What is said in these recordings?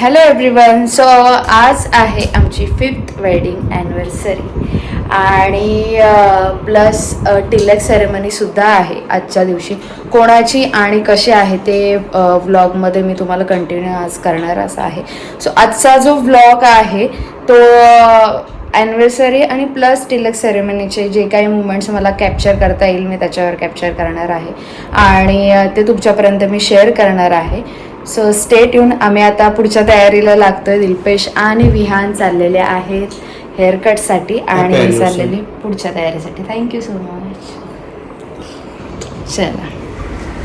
Hello everyone. So आज आहे आमची 5th वेडिंग ॲनिव्हर्सरी आणि प्लस टिलक सेरेमनीसुद्धा आहे आजच्या दिवशी. कोणाची आणि कशी आहे ते व्लॉगमध्ये मी तुम्हाला कंटिन्यू आज करणारच आहे. सो आजचा जो व्लॉग आहे तो ॲनिव्हर्सरी आणि प्लस टिलक सेरेमनीचे जे काही मुमेंट्स मला कॅप्चर करता येईल मी त्याच्यावर कॅप्चर करणार आहे आणि ते तुमच्यापर्यंत मी शेअर करणार आहे. So stay tune. आम्ही आता पुढच्या तयारीला लागतोय. दिल्पेश आणि विहान चाललेले आहेत हेअरकटसाठी आणि मी चाललेली पुढच्या तयारीसाठी. Thank you so much. चला.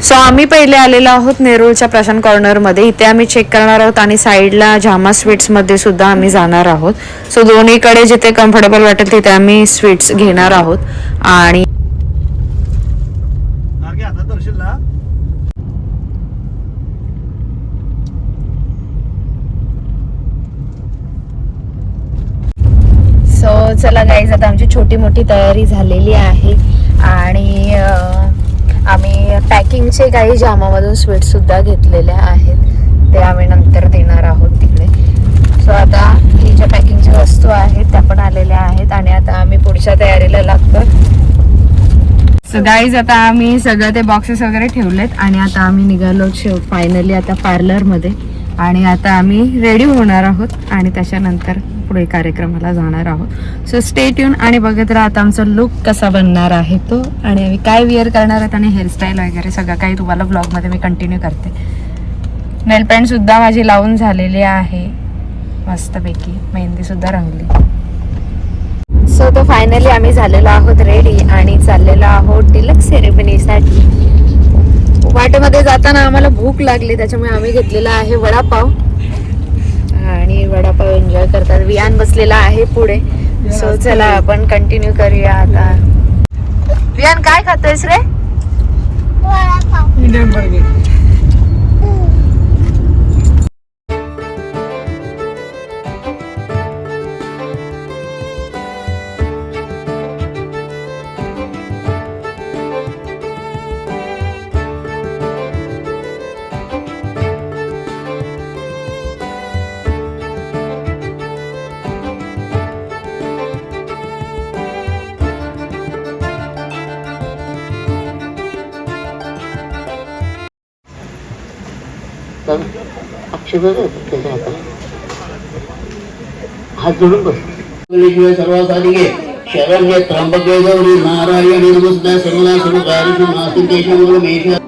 सो आम्ही पहिले आलेलो आहोत नेरूळच्या प्रशांत कॉर्नरमध्ये. इथे आम्ही चेक करणार आहोत आणि साईडला जामा स्वीट्समध्ये सुद्धा आम्ही जाणार आहोत. सो दोन्हीकडे जिथे कम्फर्टेबल वाटेल तिथे आम्ही स्वीट्स घेणार आहोत. आणि सो चला गाईज, आता आमची छोटी मोठी तयारी झालेली आहे आणि आम्ही पॅकिंगचे काही जामामधून स्वीट्ससुद्धा घेतलेल्या आहेत. ते आम्ही नंतर देणार आहोत तिकडे. सो आता ही ज्या पॅकिंगच्या वस्तू आहेत त्या पण आलेल्या आहेत आणि आता आम्ही पुढच्या तयारीला लागतो. सो गाईज, आता आम्ही सगळं ते बॉक्सेस वगैरे ठेवलेत आणि आता आम्ही निघालो फायनली आता पार्लरमध्ये आणि आता आम्ही रेडी होणार आहोत आणि त्याच्यानंतर पुढे कार्यक्रमाला जाणार आहोत. सो स्टे ट्यून आणि बघत राहा आता आमचा लुक कसा बनणार आहे तो आणि आम्ही काय विअर करणार आहोत आणि हेअरस्टाईल वगैरे सगळं काही तुम्हाला ब्लॉगमध्ये मी कंटिन्यू करते. नेल पेंट सुद्धा माझी लावून झालेली आहे मस्तपैकी. मेहंदी सुद्धा रंगली. सो तो फायनली आम्ही झालेलो आहोत रेडी आणि चाललेलो आहोत टिलक सेरेमनीसाठी. वाटेमध्ये जाताना आम्हाला भूक लागली त्याच्यामुळे आम्ही घेतलेला आहे वडापाव आणि वडापाव एन्जॉय करतात. वियान बसलेला आहे पुढे. सो चला आपण कंटिन्यू करूया आता. वियान काय खातोयस रे? Indian burger. हात जोडून बस. सर्वासाधिके शरण्य त्र्यंबके गौरी नारायणी नमस्ते सर्वदा सर्वकार्येषु नास्ति मेष.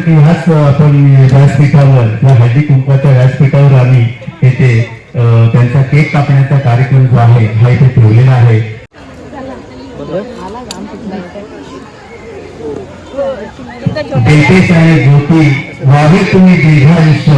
की ह्याच आपण व्यासपीठावर या हळदी कुंकवाच्या व्यासपीठावर आम्ही येथे त्यांचा केक कापण्याचा कार्यक्रम जो आहे हा इथे ठेवलेला आहे. देतेश आणि ज्योती व्हावे तुम्ही दीर्घायुष्य.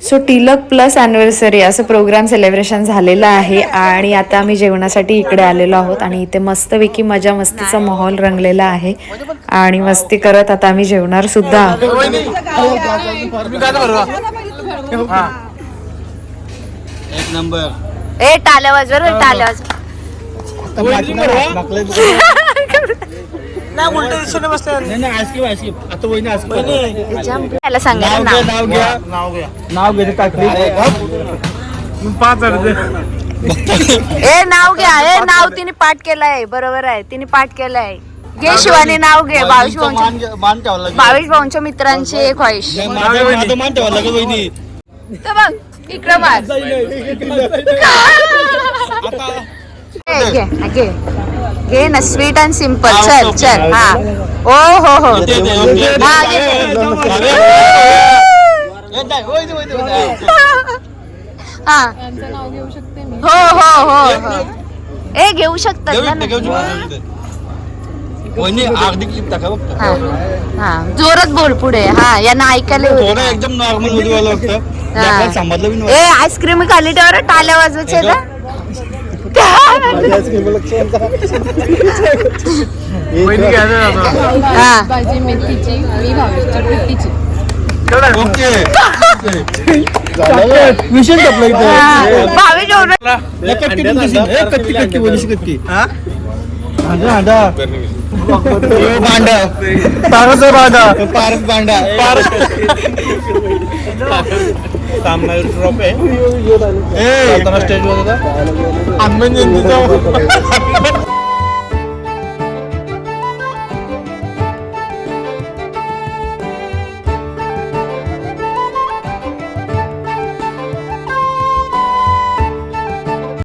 सो टिलक प्लस ॲनिव्हर्सरी असं प्रोग्राम सेलिब्रेशन झालेलं आहे आणि आता आम्ही जेवणासाठी इकडे आलेलो आहोत आणि इथे मस्तपैकी मजा मस्तीचा माहोल रंगलेला आहे आणि मस्ती करत आता आम्ही जेवणार सुद्धा. एक नंबर. ए टाल्या वाजवर टाल्या वाजवर. त्याला सांगायला नाव घे ए नाव घ्या. ए नाव तिने पाठ केलंय. बरोबर आहे, तिने पाठ केलंय. घे शिवानी नाव घे. भावेश भाऊंच्या मित्रांची एक ख्वाहिश. तर बघ इकडं मार. घे घे ना. Sweet and simple. चल चल. हा ओ हो हो. हा घे. हा हो हो हो हो. ए घेऊ शकतात ना. हा जोरात बोल पुढे. हा यांना ऐकायला एकदम नॉर्मल मध्ये वाला होतं समजलं. ए आईस्क्रीम खाली ठेवर टाल्या वाजवायचे ना. भाजी मेथीची मी भावेशची पिठीची. विषय भावेश स्टेज वर